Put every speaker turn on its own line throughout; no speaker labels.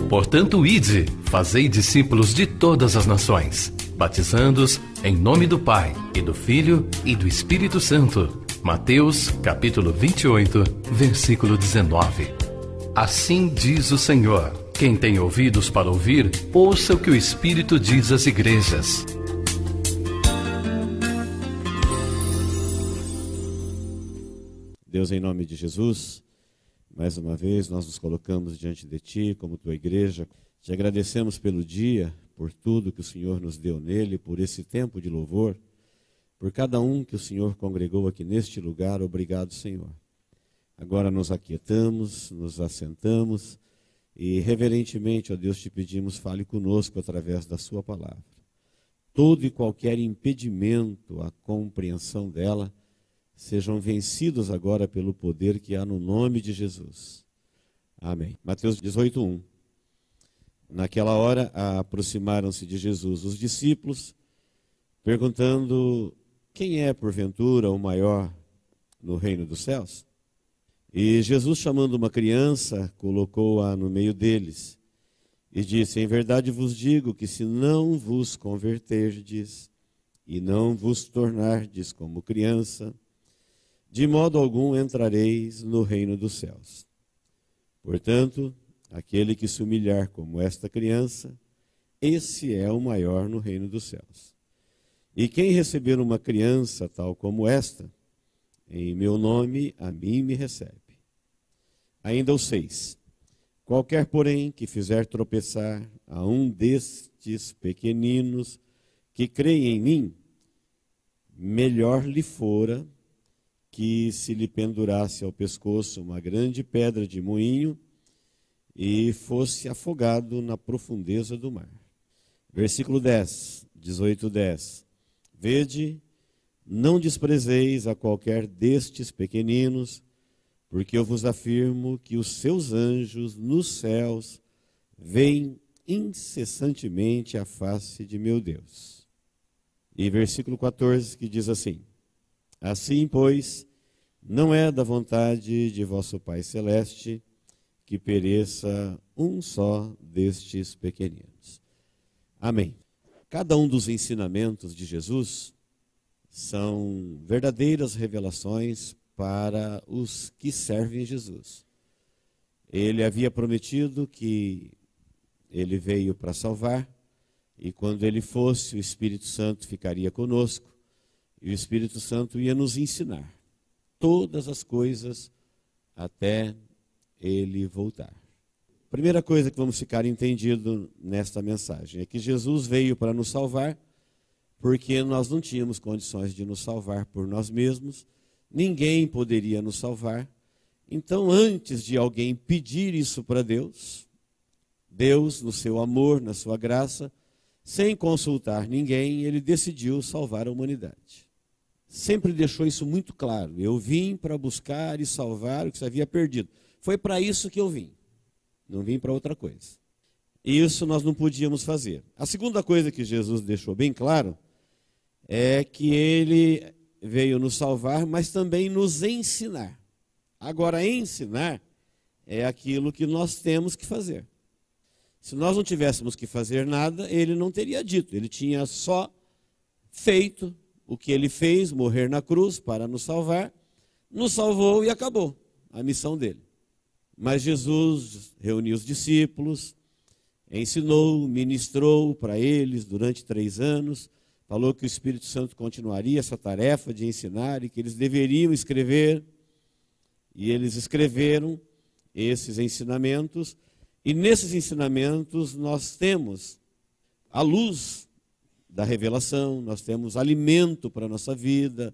Portanto, ide, fazei discípulos de todas as nações, batizando-os em nome do Pai, e do Filho, e do Espírito Santo. Mateus, capítulo 28, versículo 19. Assim diz o Senhor: quem tem ouvidos para ouvir, ouça o que o Espírito diz às igrejas.
Deus, em nome de Jesus, mais uma vez nós nos colocamos diante de Ti, como Tua igreja. Te agradecemos pelo dia, por tudo que o Senhor nos deu nele, por esse tempo de louvor, por cada um que o Senhor congregou aqui neste lugar. Obrigado, Senhor. Agora nos aquietamos, nos assentamos e reverentemente, ó Deus, te pedimos, fale conosco através da Sua palavra. Todo e qualquer impedimento à compreensão dela sejam vencidos agora pelo poder que há no nome de Jesus. Amém. Mateus 18:1. Naquela hora aproximaram-se de Jesus os discípulos, perguntando: quem é, porventura, o maior no reino dos céus? E Jesus, chamando uma criança, colocou-a no meio deles e disse: em verdade vos digo que se não vos converterdes e não vos tornardes como criança, de modo algum entrareis no reino dos céus. Portanto, aquele que se humilhar como esta criança, esse é o maior no reino dos céus. E quem receber uma criança tal como esta, em meu nome, a mim me recebe. Ainda o 6. Qualquer, porém, que fizer tropeçar a um destes pequeninos que creem em mim, melhor lhe fora que se lhe pendurasse ao pescoço uma grande pedra de moinho e fosse afogado na profundeza do mar. Versículo 10, 18:10. Vede, não desprezeis a qualquer destes pequeninos, porque eu vos afirmo que os seus anjos nos céus veem incessantemente a face de meu Deus. E versículo 14, que diz assim: assim, pois, não é da vontade de vosso Pai Celeste que pereça um só destes pequeninos. Amém. Cada um dos ensinamentos de Jesus são verdadeiras revelações para os que servem Jesus. Ele havia prometido que ele veio para salvar, e quando ele fosse, o Espírito Santo ficaria conosco, e o Espírito Santo ia nos ensinar todas as coisas até ele voltar. Primeira coisa que vamos ficar entendido nesta mensagem é que Jesus veio para nos salvar, porque nós não tínhamos condições de nos salvar por nós mesmos, ninguém poderia nos salvar. Então, antes de alguém pedir isso para Deus, Deus, no seu amor, na sua graça, sem consultar ninguém, ele decidiu salvar a humanidade. Sempre deixou isso muito claro: eu vim para buscar e salvar o que se havia perdido. Foi para isso que eu vim, não vim para outra coisa. Isso nós não podíamos fazer. A segunda coisa que Jesus deixou bem claro é que ele veio nos salvar, mas também nos ensinar. Agora, ensinar é aquilo que nós temos que fazer. Se nós não tivéssemos que fazer nada, ele não teria dito. Ele tinha só feito o que ele fez, morrer na cruz para nos salvar, nos salvou e acabou a missão dele. Mas Jesus reuniu os discípulos, ensinou, ministrou para eles durante 3 anos, falou que o Espírito Santo continuaria essa tarefa de ensinar e que eles deveriam escrever. E eles escreveram esses ensinamentos, e nesses ensinamentos nós temos a luz da revelação, nós temos alimento para a nossa vida,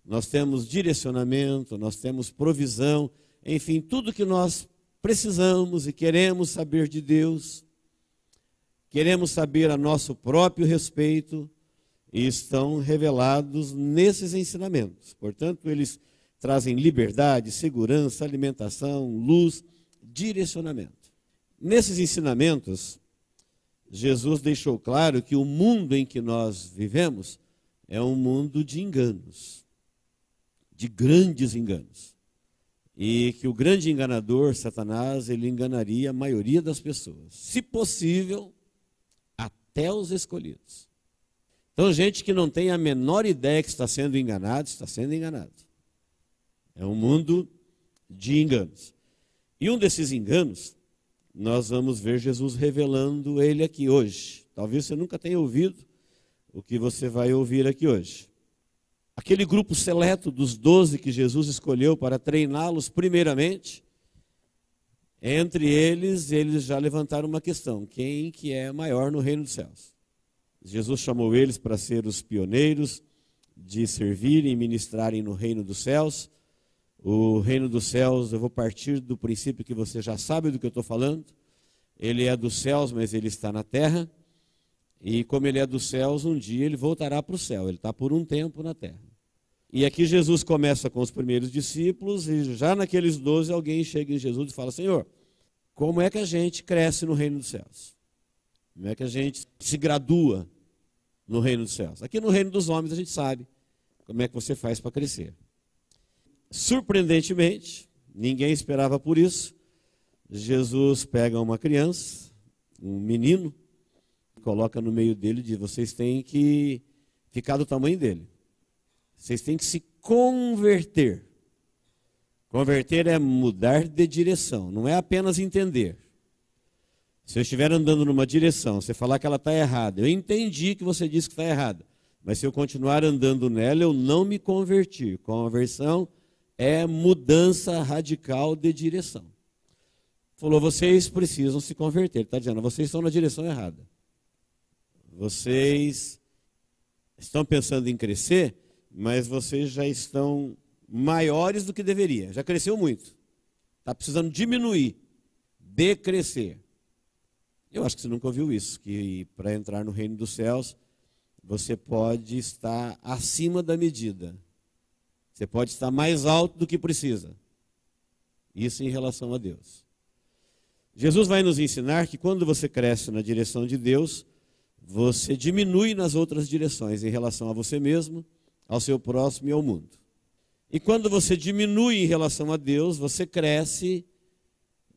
nós temos direcionamento, nós temos provisão, enfim, tudo que nós precisamos e queremos saber de Deus, queremos saber a nosso próprio respeito, e estão revelados nesses ensinamentos. Portanto, eles trazem liberdade, segurança, alimentação, luz, direcionamento. Nesses ensinamentos, Jesus deixou claro que o mundo em que nós vivemos é um mundo de enganos, de grandes enganos. e que o grande enganador, Satanás, ele enganaria a maioria das pessoas, se possível, até os escolhidos. Então, gente que não tem a menor ideia que está sendo enganado, está sendo enganado. É um mundo de enganos. E um desses enganos, nós vamos ver Jesus revelando ele aqui hoje. Talvez você nunca tenha ouvido o que você vai ouvir aqui hoje. Aquele grupo seleto dos 12 que Jesus escolheu para treiná-los primeiramente, entre eles já levantaram uma questão: quem que é maior no reino dos céus? Jesus chamou eles para ser os pioneiros de servirem e ministrarem no reino dos céus. O reino dos céus, eu vou partir do princípio que você já sabe do que eu estou falando. Ele é dos céus, mas ele está na terra. E como ele é dos céus, um dia ele voltará para o céu. Ele está por um tempo na terra. E aqui Jesus começa com os primeiros discípulos, e já naqueles 12 alguém chega em Jesus e fala: Senhor, como é que a gente cresce no reino dos céus? Como é que a gente se gradua no reino dos céus? Aqui no reino dos homens a gente sabe como é que você faz para crescer. Surpreendentemente, ninguém esperava por isso, Jesus pega uma criança, um menino, coloca no meio dele e diz: vocês têm que ficar do tamanho dele. Vocês têm que se converter. Converter é mudar de direção, não é apenas entender. Se eu estiver andando numa direção, você falar que ela está errada, eu entendi que você disse que está errada, mas se eu continuar andando nela, eu não me converti. Conversão é mudança radical de direção. Falou: vocês precisam se converter. Ele está dizendo: vocês estão na direção errada. Vocês estão pensando em crescer, mas vocês já estão maiores do que deveria. Já cresceu muito. Está precisando diminuir, decrescer. Eu acho que você nunca ouviu isso, que para entrar no reino dos céus, você pode estar acima da medida. Você pode estar mais alto do que precisa. Isso em relação a Deus. Jesus vai nos ensinar que quando você cresce na direção de Deus, você diminui nas outras direções, em relação a você mesmo, ao seu próximo e ao mundo. E quando você diminui em relação a Deus, você cresce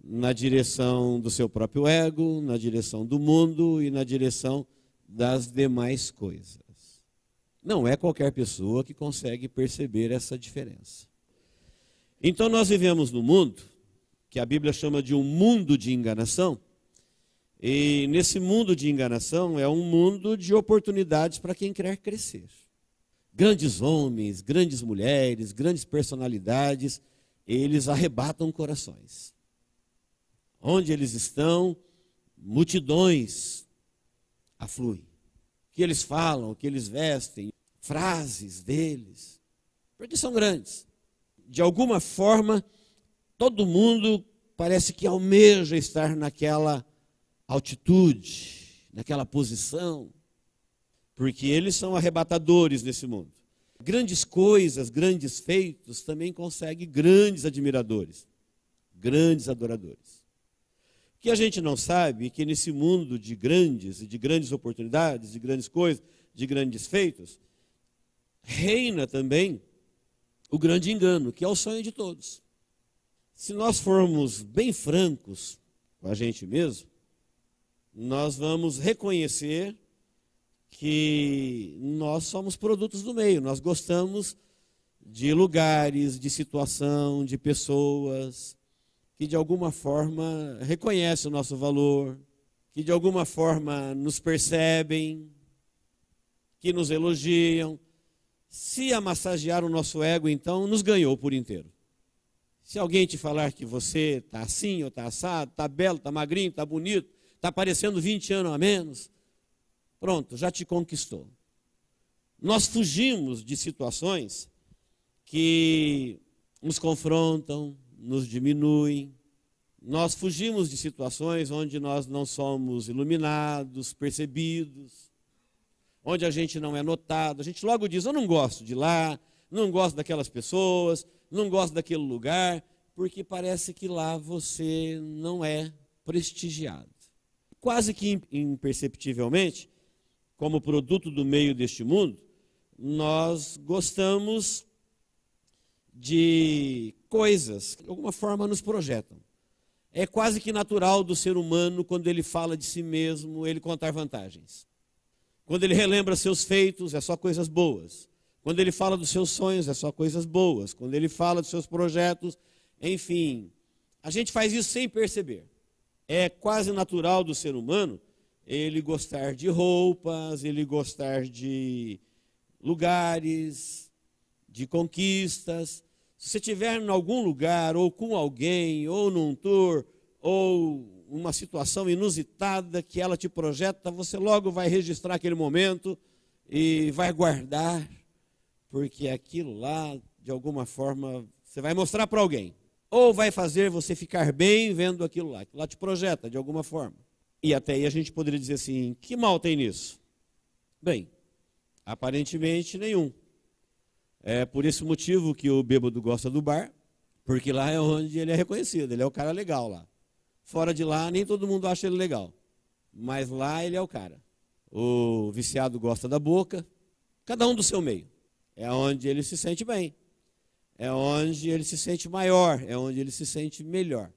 na direção do seu próprio ego, na direção do mundo e na direção das demais coisas. Não é qualquer pessoa que consegue perceber essa diferença. Então nós vivemos num mundo que a Bíblia chama de um mundo de enganação, e nesse mundo de enganação é um mundo de oportunidades para quem quer crescer. Grandes homens, grandes mulheres, grandes personalidades, eles arrebatam corações. Onde eles estão, multidões afluem. O que eles falam, o que eles vestem, frases deles, porque são grandes. De alguma forma, todo mundo parece que almeja estar naquela altitude, naquela posição, porque eles são arrebatadores nesse mundo. Grandes coisas, grandes feitos também conseguem grandes admiradores, grandes adoradores. O que a gente não sabe é que nesse mundo de grandes oportunidades, de grandes coisas, de grandes feitos, reina também o grande engano, que é o sonho de todos. Se nós formos bem francos com a gente mesmo, nós vamos reconhecer que nós somos produtos do meio, nós gostamos de lugares, de situação, de pessoas que de alguma forma reconhecem o nosso valor, que de alguma forma nos percebem, que nos elogiam. Se amassagear o nosso ego, então, nos ganhou por inteiro. Se alguém te falar que você está assim ou está assado, está belo, está magrinho, está bonito, está parecendo 20 anos a menos, pronto, já te conquistou. Nós fugimos de situações que nos confrontam, nos diminuem. Nós fugimos de situações onde nós não somos iluminados, percebidos, onde a gente não é notado. A gente logo diz: eu não gosto de lá, não gosto daquelas pessoas, não gosto daquele lugar, porque parece que lá você não é prestigiado. Quase que imperceptivelmente, como produto do meio deste mundo, nós gostamos de coisas que de alguma forma nos projetam. É quase que natural do ser humano, quando ele fala de si mesmo, ele contar vantagens. Quando ele relembra seus feitos, é só coisas boas. Quando ele fala dos seus sonhos, é só coisas boas. Quando ele fala dos seus projetos, enfim. A gente faz isso sem perceber. É quase natural do ser humano ele gostar de roupas, ele gostar de lugares, de conquistas. Se você estiver em algum lugar, ou com alguém, ou num tour, ou uma situação inusitada que ela te projeta, você logo vai registrar aquele momento e vai guardar, porque aquilo lá, de alguma forma, você vai mostrar para alguém. Ou vai fazer você ficar bem vendo aquilo lá te projeta de alguma forma. E até aí a gente poderia dizer assim, que mal tem nisso? Bem, aparentemente nenhum. É por esse motivo que o bêbado gosta do bar, porque lá é onde ele é reconhecido, ele é o cara legal lá. Fora de lá, nem todo mundo acha ele legal, mas lá ele é o cara. O viciado gosta da boca, cada um do seu meio. É onde ele se sente bem, é onde ele se sente maior, é onde ele se sente melhor.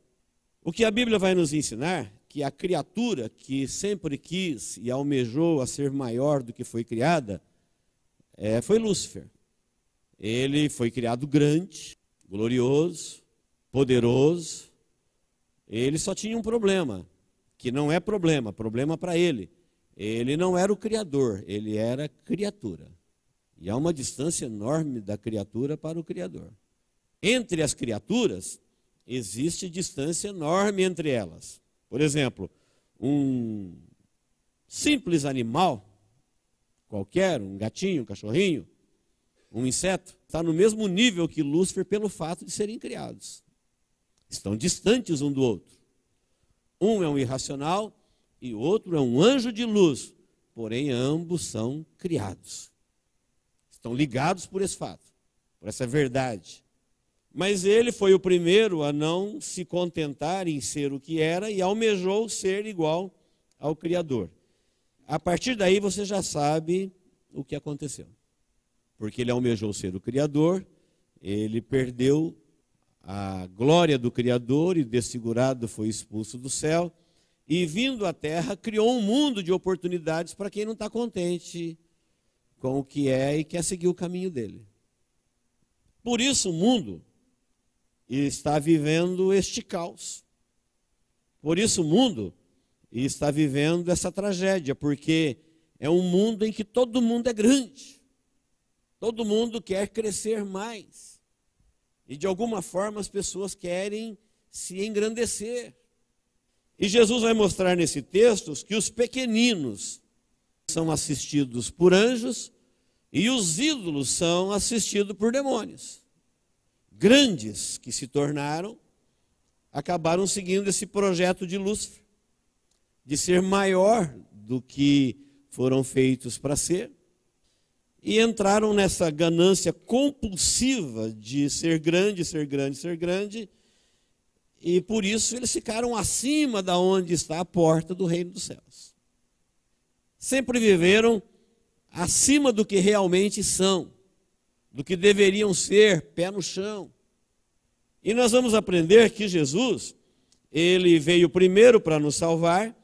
O que a Bíblia vai nos ensinar, que a criatura que sempre quis e almejou a ser maior do que foi criada, foi Lúcifer. Ele foi criado grande, glorioso, poderoso. Ele só tinha um problema, que não é problema para ele. Ele não era o Criador, ele era criatura. E há uma distância enorme da criatura para o Criador. Entre as criaturas, existe distância enorme entre elas. Por exemplo, um simples animal, qualquer, um gatinho, um cachorrinho, um inseto, está no mesmo nível que Lúcifer pelo fato de serem criados. Estão distantes um do outro. Um é um irracional e o outro é um anjo de luz, porém ambos são criados. Estão ligados por esse fato, por essa verdade. Mas ele foi o primeiro a não se contentar em ser o que era e almejou ser igual ao Criador. A partir daí você já sabe o que aconteceu. Porque ele almejou ser o Criador, ele perdeu a glória do Criador e desfigurado foi expulso do céu. E vindo à terra, criou um mundo de oportunidades para quem não está contente com o que é e quer seguir o caminho dele. Por isso o mundo está vivendo este caos. Por isso o mundo está vivendo essa tragédia, porque é um mundo em que todo mundo é grande. Todo mundo quer crescer mais. E de alguma forma as pessoas querem se engrandecer. E Jesus vai mostrar nesse texto que os pequeninos são assistidos por anjos e os ídolos são assistidos por demônios. Grandes que se tornaram, acabaram seguindo esse projeto de Lúcifer, de ser maior do que foram feitos para ser, e entraram nessa ganância compulsiva de ser grande, ser grande, ser grande, e por isso eles ficaram acima da onde está a porta do reino dos céus. Sempre viveram acima do que realmente são, do que deveriam ser, pé no chão. E nós vamos aprender que Jesus, ele veio primeiro para nos salvar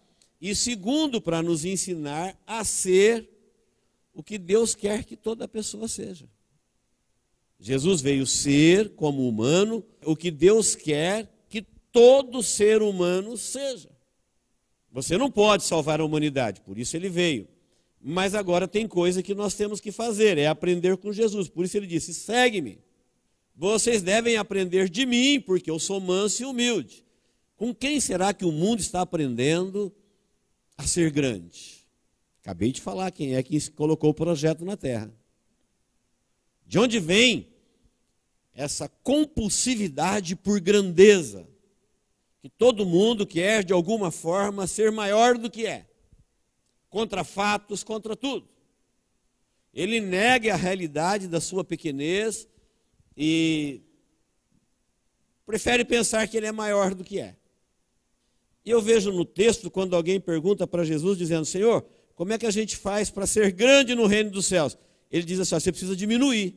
e segundo para nos ensinar a ser o que Deus quer que toda pessoa seja. Jesus veio ser, como humano, o que Deus quer que todo ser humano seja. Você não pode salvar a humanidade, por isso ele veio. Mas agora tem coisa que nós temos que fazer, é aprender com Jesus. Por isso ele disse, segue-me. Vocês devem aprender de mim, porque eu sou manso e humilde. Com quem será que o mundo está aprendendo a ser grande? Acabei de falar quem é que colocou o projeto na terra. De onde vem essa compulsividade por grandeza? Que todo mundo quer, de alguma forma, ser maior do que é. Contra fatos, contra tudo. Ele nega a realidade da sua pequenez e prefere pensar que ele é maior do que é. E eu vejo no texto, quando alguém pergunta para Jesus, dizendo, Senhor, como é que a gente faz para ser grande no reino dos céus? Ele diz assim, você precisa diminuir.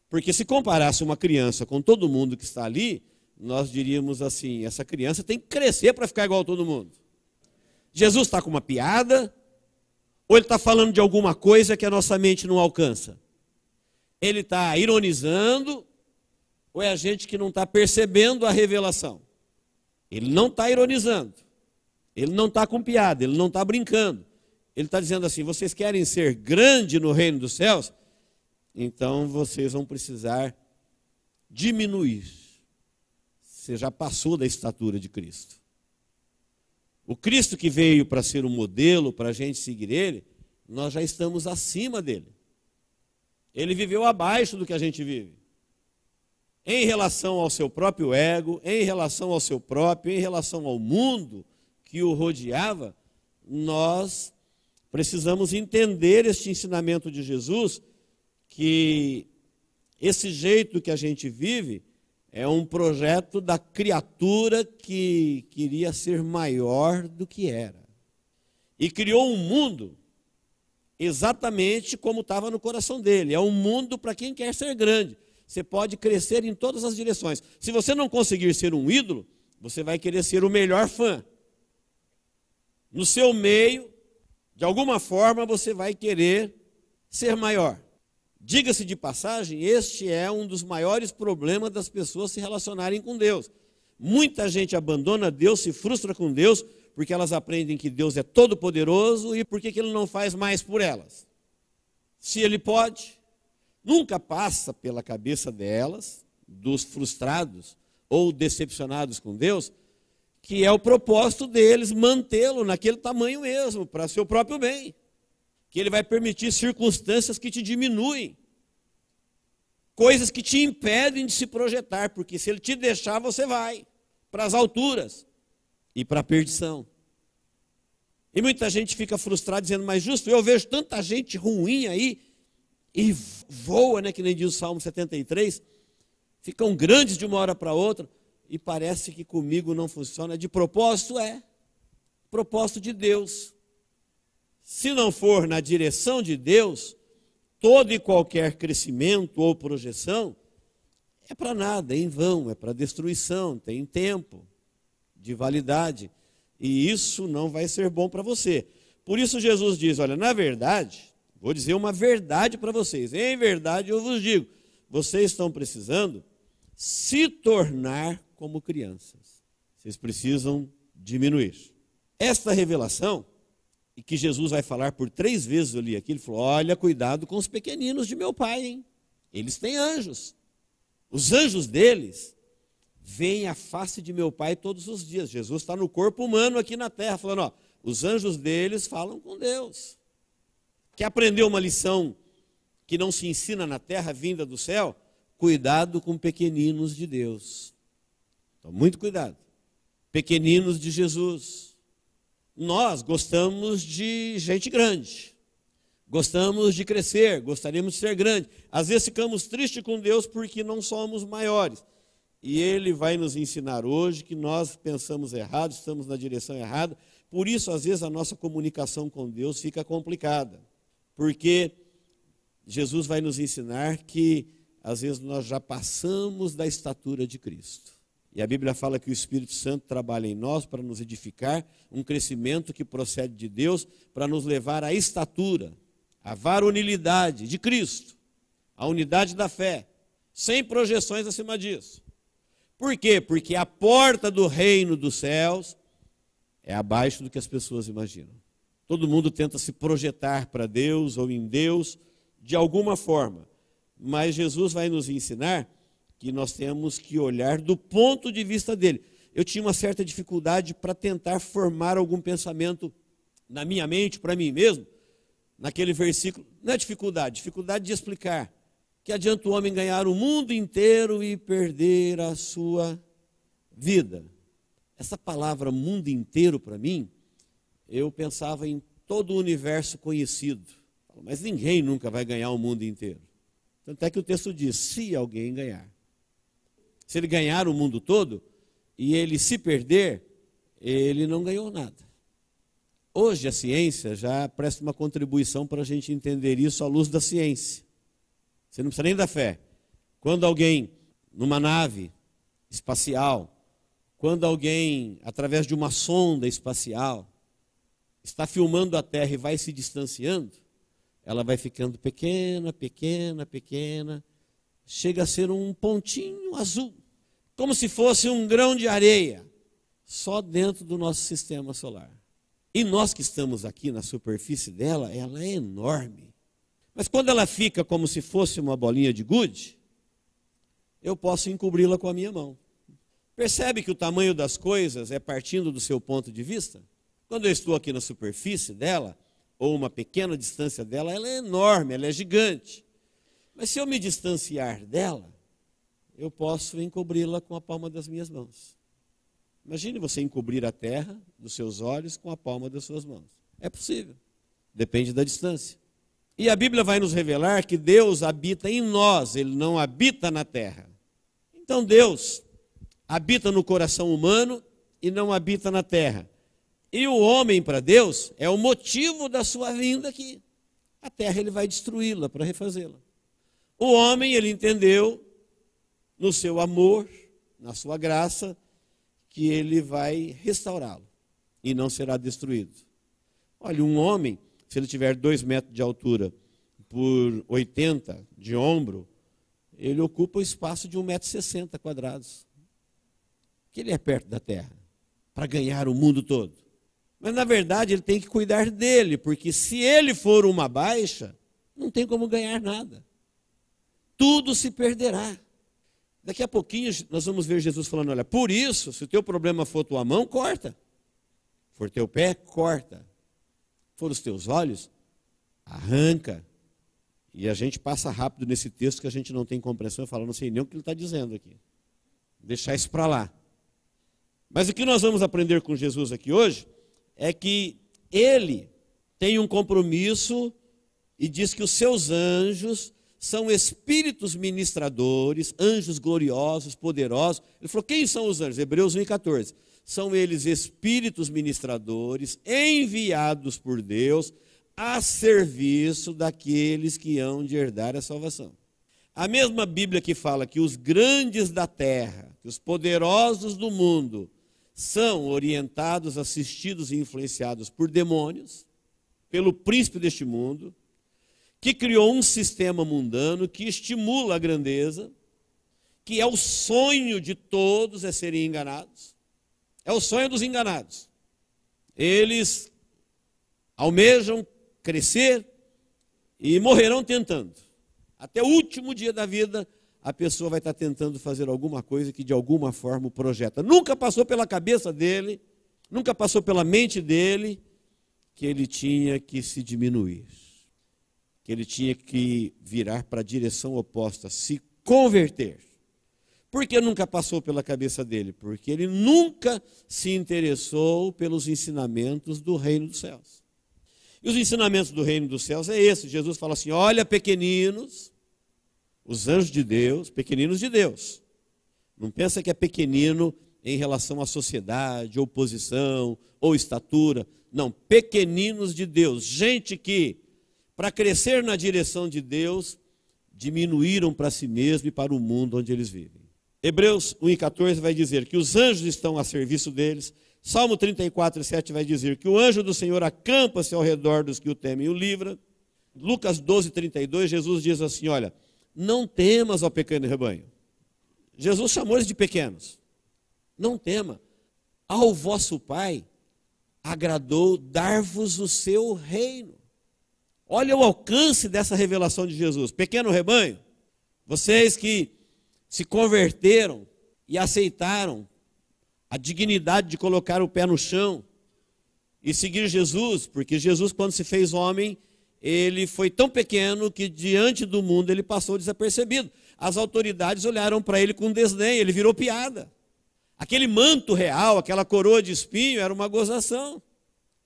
Porque se comparasse uma criança com todo mundo que está ali, nós diríamos assim, essa criança tem que crescer para ficar igual a todo mundo. Jesus está com uma piada, ou ele está falando de alguma coisa que a nossa mente não alcança? Ele está ironizando, ou é a gente que não está percebendo a revelação? Ele não está ironizando, ele não está com piada, ele não está brincando. Ele está dizendo assim, vocês querem ser grande no reino dos céus? Então vocês vão precisar diminuir. Você já passou da estatura de Cristo. O Cristo que veio para ser um modelo, para a gente seguir ele, nós já estamos acima dele. Ele viveu abaixo do que a gente vive. Em relação ao seu próprio ego, em relação ao seu próprio, em relação ao mundo que o rodeava, nós precisamos entender este ensinamento de Jesus, que esse jeito que a gente vive é um projeto da criatura que queria ser maior do que era. E criou um mundo exatamente como estava no coração dele. É um mundo para quem quer ser grande. Você pode crescer em todas as direções. Se você não conseguir ser um ídolo, você vai querer ser o melhor fã. No seu meio, de alguma forma, você vai querer ser maior. Diga-se de passagem, este é um dos maiores problemas das pessoas se relacionarem com Deus. Muita gente abandona Deus, se frustra com Deus, porque elas aprendem que Deus é todo poderoso e por que Ele não faz mais por elas. Se Ele pode, nunca passa pela cabeça delas, dos frustrados ou decepcionados com Deus, que é o propósito deles mantê-lo naquele tamanho mesmo, para seu próprio bem. Que Ele vai permitir circunstâncias que te diminuem, coisas que te impedem de se projetar, porque se Ele te deixar, você vai para as alturas e para a perdição. E muita gente fica frustrada dizendo, mas justo, eu vejo tanta gente ruim aí, e voa, né, que nem diz o Salmo 73, ficam grandes de uma hora para outra, e parece que comigo não funciona. De propósito propósito de Deus. Se não for na direção de Deus, todo e qualquer crescimento ou projeção é para nada, é em vão, é para destruição, tem tempo de validade. E isso não vai ser bom para você. Por isso Jesus diz, olha, na verdade, vou dizer uma verdade para vocês. Em verdade eu vos digo, vocês estão precisando se tornar como crianças. Vocês precisam diminuir. Esta revelação, e que Jesus vai falar por 3 vezes, eu li aqui, ele falou, olha, cuidado com os pequeninos de meu pai, hein? Eles têm anjos. Os anjos deles veem a face de meu pai todos os dias. Jesus está no corpo humano aqui na terra, falando, ó, os anjos deles falam com Deus. Quer aprender uma lição que não se ensina na terra, vinda do céu? Cuidado com pequeninos de Deus. Então, muito cuidado. Pequeninos de Jesus. Nós gostamos de gente grande. Gostamos de crescer, gostaríamos de ser grande. Às vezes ficamos tristes com Deus porque não somos maiores. E Ele vai nos ensinar hoje que nós pensamos errado, estamos na direção errada. Por isso, às vezes, a nossa comunicação com Deus fica complicada. Porque Jesus vai nos ensinar que, às vezes, nós já passamos da estatura de Cristo. E a Bíblia fala que o Espírito Santo trabalha em nós para nos edificar, um crescimento que procede de Deus, para nos levar à estatura, à varonilidade de Cristo, à unidade da fé, sem projeções acima disso. Por quê? Porque a porta do reino dos céus é abaixo do que as pessoas imaginam. Todo mundo tenta se projetar para Deus ou em Deus de alguma forma, mas Jesus vai nos ensinar que nós temos que olhar do ponto de vista dele. Eu tinha uma certa dificuldade para tentar formar algum pensamento na minha mente, para mim mesmo, naquele versículo. Não é dificuldade de explicar. Que adianta o homem ganhar o mundo inteiro e perder a sua vida? Essa palavra mundo inteiro, para mim, eu pensava em todo o universo conhecido. Mas ninguém nunca vai ganhar o mundo inteiro. Tanto é que o texto diz, se alguém ganhar. Se ele ganhar o mundo todo e ele se perder, ele não ganhou nada. Hoje a ciência já presta uma contribuição para a gente entender isso à luz da ciência. Você não precisa nem da fé. Quando alguém, numa nave espacial, quando alguém, através de uma sonda espacial, está filmando a Terra e vai se distanciando, ela vai ficando pequena, pequena, pequena, chega a ser um pontinho azul, como se fosse um grão de areia, só dentro do nosso sistema solar. E nós que estamos aqui na superfície dela, ela é enorme. Mas quando ela fica como se fosse uma bolinha de gude, eu posso encobri-la com a minha mão. Percebe que o tamanho das coisas é partindo do seu ponto de vista? Quando eu estou aqui na superfície dela, ou uma pequena distância dela, ela é enorme, ela é gigante. Mas se eu me distanciar dela, eu posso encobri-la com a palma das minhas mãos. Imagine você encobrir a terra dos seus olhos com a palma das suas mãos. É possível, depende da distância. E a Bíblia vai nos revelar que Deus habita em nós, Ele não habita na terra. Então Deus habita no coração humano e não habita na terra. E o homem, para Deus, é o motivo da sua vinda aqui. A terra Ele vai destruí-la para refazê-la. O homem, ele entendeu, no seu amor, na sua graça, que Ele vai restaurá-lo e não será destruído. Olha, um homem, se ele tiver 2 metros de altura por 80 de ombro, ele ocupa o espaço de 1,60 m². Que ele é perto da terra, para ganhar o mundo todo. Mas, na verdade, ele tem que cuidar dele, porque se ele for uma baixa, não tem como ganhar nada. Tudo se perderá. Daqui a pouquinho nós vamos ver Jesus falando, olha, por isso, se o teu problema for tua mão, corta. For teu pé, corta. For os teus olhos, arranca. E a gente passa rápido nesse texto que a gente não tem compreensão e fala, não sei nem o que ele está dizendo aqui. Deixar isso para lá. Mas o que nós vamos aprender com Jesus aqui hoje é que Ele tem um compromisso e diz que os seus anjos são espíritos ministradores, anjos gloriosos, poderosos. Ele falou, quem são os anjos? Hebreus 1,14. São eles espíritos ministradores, enviados por Deus, a serviço daqueles que hão de herdar a salvação. A mesma Bíblia que fala que os grandes da terra, que os poderosos do mundo, são orientados, assistidos e influenciados por demônios, pelo príncipe deste mundo, que criou um sistema mundano que estimula a grandeza, que é o sonho de todos é serem enganados. É o sonho dos enganados. Eles almejam crescer e morrerão tentando. Até o último dia da vida, a pessoa vai estar tentando fazer alguma coisa que de alguma forma o projeta. Nunca passou pela cabeça dele, nunca passou pela mente dele, que ele tinha que se diminuir. Que ele tinha que virar para a direção oposta, se converter. Por que nunca passou pela cabeça dele? Porque ele nunca se interessou pelos ensinamentos do reino dos céus. E os ensinamentos do reino dos céus é esse. Jesus fala assim, olha pequeninos, os anjos de Deus, pequeninos de Deus. Não pensa que é pequenino em relação à sociedade, ou posição, ou estatura. Não, pequeninos de Deus. Gente que, para crescer na direção de Deus, diminuíram para si mesmo e para o mundo onde eles vivem. Hebreus 1,14 vai dizer que os anjos estão a serviço deles. Salmo 34,7 vai dizer que o anjo do Senhor acampa-se ao redor dos que o temem e o livra. Lucas 12,32, Jesus diz assim, olha, não temas, ó pequeno rebanho. Jesus chamou eles de pequenos. Não tema. Ao vosso Pai agradou dar-vos o seu reino. Olha o alcance dessa revelação de Jesus. Pequeno rebanho, vocês que se converteram e aceitaram a dignidade de colocar o pé no chão e seguir Jesus, porque Jesus, quando se fez homem, ele foi tão pequeno que diante do mundo ele passou desapercebido. As autoridades olharam para ele com desdém, ele virou piada. Aquele manto real, aquela coroa de espinho, era uma gozação.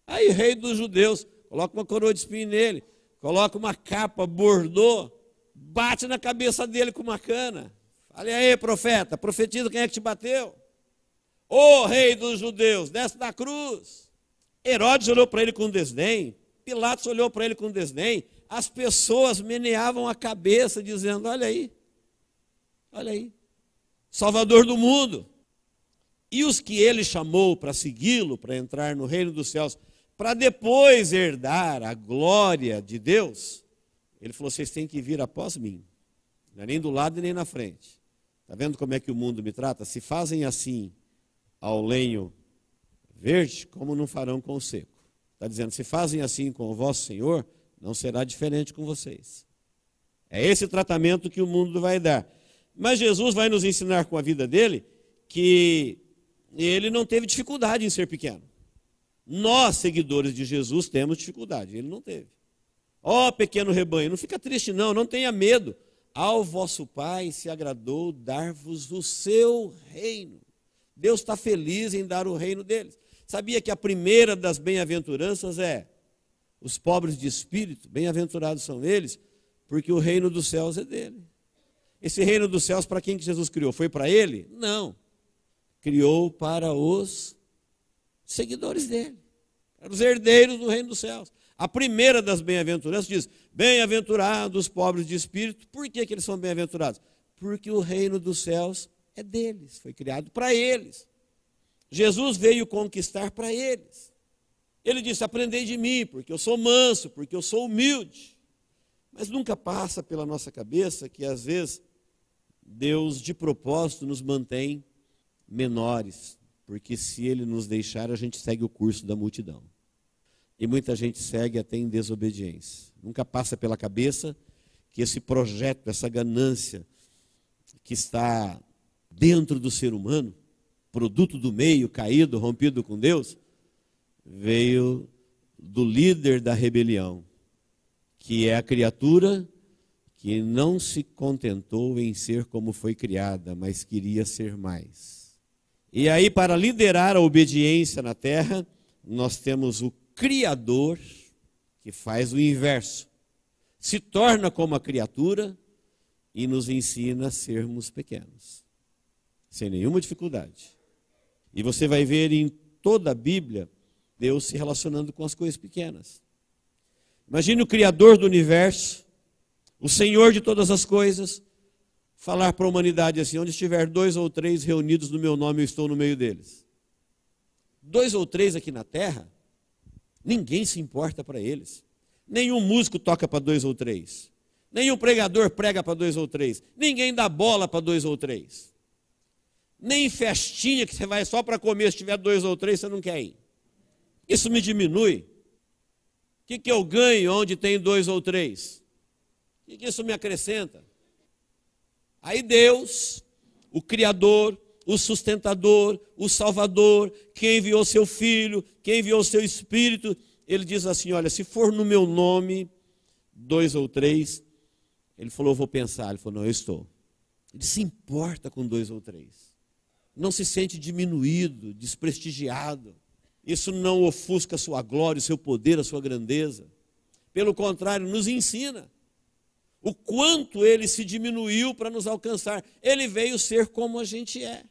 Aí, rei dos judeus, coloca uma coroa de espinho nele, coloca uma capa bordô, bate na cabeça dele com uma cana. Fale aí, profeta, profetiza quem é que te bateu. Ô rei dos judeus, desce da cruz. Herodes olhou para ele com desdém, Pilatos olhou para ele com desdém, as pessoas meneavam a cabeça dizendo, olha aí, Olha aí, Salvador do mundo. E os que ele chamou para segui-lo, para entrar no reino dos céus, para depois herdar a glória de Deus, ele falou, vocês têm que vir após mim. Não é nem do lado e nem na frente. Está vendo como é que o mundo me trata? Se fazem assim ao lenho verde, como não farão com o seco? Está dizendo, se fazem assim com o vosso Senhor, não será diferente com vocês. É esse tratamento que o mundo vai dar. Mas Jesus vai nos ensinar com a vida dele que ele não teve dificuldade em ser pequeno. Nós, seguidores de Jesus, temos dificuldade. Ele não teve. Ó, pequeno rebanho, não fica triste não, não tenha medo. Ao vosso Pai se agradou dar-vos o seu reino. Deus está feliz em dar o reino deles. Sabia que a primeira das bem-aventuranças é os pobres de espírito, bem-aventurados são eles, porque o reino dos céus é dele. Esse reino dos céus, para quem que Jesus criou? Foi para ele? Não. Criou para os seguidores dele, para os herdeiros do reino dos céus. A primeira das bem-aventuranças diz, bem-aventurados os pobres de espírito. Por que eles são bem-aventurados? Porque o reino dos céus é deles, foi criado para eles. Jesus veio conquistar para eles. Ele disse, aprendei de mim, porque eu sou manso, porque eu sou humilde. Mas nunca passa pela nossa cabeça que às vezes Deus de propósito nos mantém menores, porque se Ele nos deixar, a gente segue o curso da multidão. E muita gente segue até em desobediência. Nunca passa pela cabeça que esse projeto, essa ganância que está dentro do ser humano, produto do meio, caído, rompido com Deus, veio do líder da rebelião, que é a criatura que não se contentou em ser como foi criada, mas queria ser mais. E aí, para liderar a obediência na terra, nós temos o Criador, que faz o inverso. Se torna como a criatura e nos ensina a sermos pequenos, sem nenhuma dificuldade. E você vai ver em toda a Bíblia, Deus se relacionando com as coisas pequenas. Imagine o Criador do universo, o Senhor de todas as coisas, falar para a humanidade assim, onde estiver 2 ou 3 reunidos no meu nome, eu estou no meio deles. 2 ou 3 aqui na terra, ninguém se importa para eles. Nenhum músico toca para 2 ou 3. Nenhum pregador prega para 2 ou 3. Ninguém dá bola para 2 ou 3. Nem festinha que você vai só para comer, se tiver 2 ou 3, você não quer ir. Isso me diminui. O que eu ganho onde tem 2 ou 3? O que isso me acrescenta? Aí Deus, o Criador, o sustentador, o Salvador, quem enviou seu Filho, quem enviou seu Espírito, ele diz assim, olha, se for no meu nome, 2 ou 3, ele falou, eu vou pensar. Ele falou, não, eu estou. Ele se importa com 2 ou 3. Não se sente diminuído, desprestigiado. Isso não ofusca a sua glória, o seu poder, a sua grandeza. Pelo contrário, nos ensina o quanto ele se diminuiu para nos alcançar. Ele veio ser como a gente é,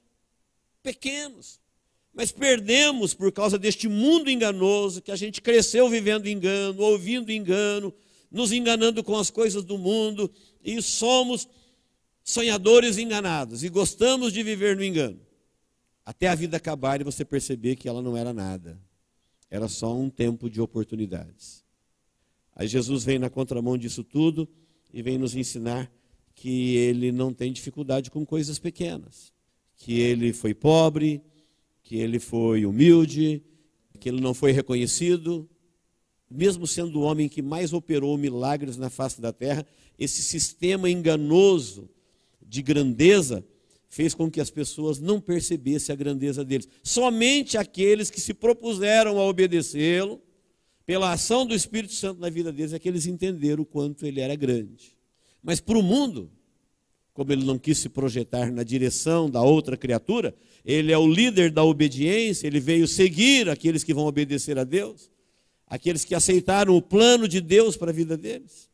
pequenos. Mas perdemos por causa deste mundo enganoso, que a gente cresceu vivendo engano, ouvindo engano, nos enganando com as coisas do mundo, e somos sonhadores enganados, e gostamos de viver no engano. Até a vida acabar e você perceber que ela não era nada. Era só um tempo de oportunidades. Aí Jesus vem na contramão disso tudo e vem nos ensinar que ele não tem dificuldade com coisas pequenas. Que ele foi pobre, que ele foi humilde, que ele não foi reconhecido. Mesmo sendo o homem que mais operou milagres na face da terra, esse sistema enganoso de grandeza fez com que as pessoas não percebessem a grandeza deles. Somente aqueles que se propuseram a obedecê-lo, pela ação do Espírito Santo na vida deles, é que eles entenderam o quanto ele era grande. Mas para o mundo, como ele não quis se projetar na direção da outra criatura, ele é o líder da obediência, ele veio seguir aqueles que vão obedecer a Deus, aqueles que aceitaram o plano de Deus para a vida deles.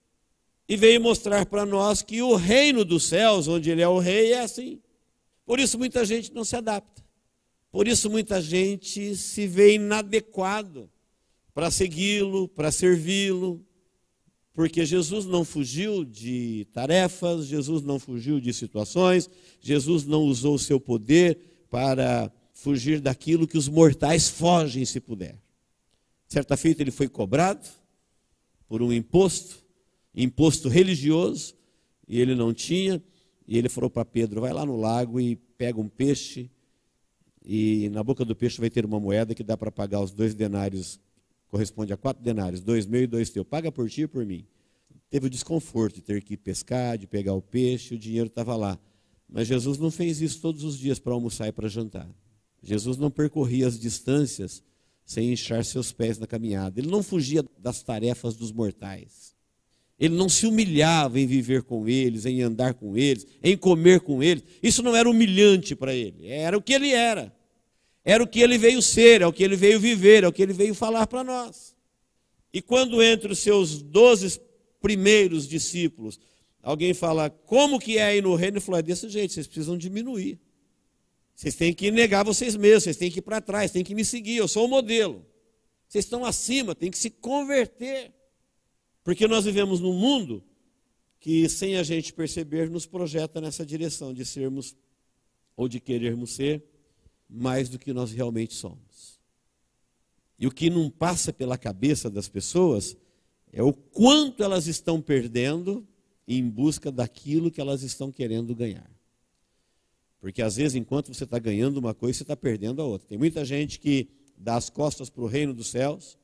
E veio mostrar para nós que o reino dos céus, onde ele é o rei, é assim. Por isso muita gente não se adapta. Por isso muita gente se vê inadequado para segui-lo, para servi-lo, Porque Jesus não fugiu de tarefas, Jesus não fugiu de situações, Jesus não usou o seu poder para fugir daquilo que os mortais fogem se puder. Certa feita ele foi cobrado por um imposto religioso, e ele não tinha, e ele falou para Pedro, vai lá no lago e pega um peixe, e na boca do peixe vai ter uma moeda que dá para pagar os 2 denários, corresponde a 4 denários, 2 meus e 2 teus, paga por ti e por mim. Teve o desconforto de ter que ir pescar, de pegar o peixe, o dinheiro estava lá. Mas Jesus não fez isso todos os dias para almoçar e para jantar. Jesus não percorria as distâncias sem inchar seus pés na caminhada. Ele não fugia das tarefas dos mortais. Ele não se humilhava em viver com eles, em andar com eles, em comer com eles. Isso não era humilhante para ele, era o que ele era. Era o que ele veio ser, é o que ele veio viver, é o que ele veio falar para nós. E quando entre os seus 12 primeiros discípulos, alguém fala, como que é aí no reino? Ele falou, é desse jeito, vocês precisam diminuir. Vocês têm que negar vocês mesmos, vocês têm que ir para trás, têm que me seguir, eu sou o modelo. Vocês estão acima, têm que se converter. Porque nós vivemos num mundo que, sem a gente perceber, nos projeta nessa direção de sermos, ou de querermos ser, mais do que nós realmente somos. E o que não passa pela cabeça das pessoas é o quanto elas estão perdendo em busca daquilo que elas estão querendo ganhar. Porque às vezes, enquanto você está ganhando uma coisa, você está perdendo a outra. Tem muita gente que dá as costas para o reino dos céus,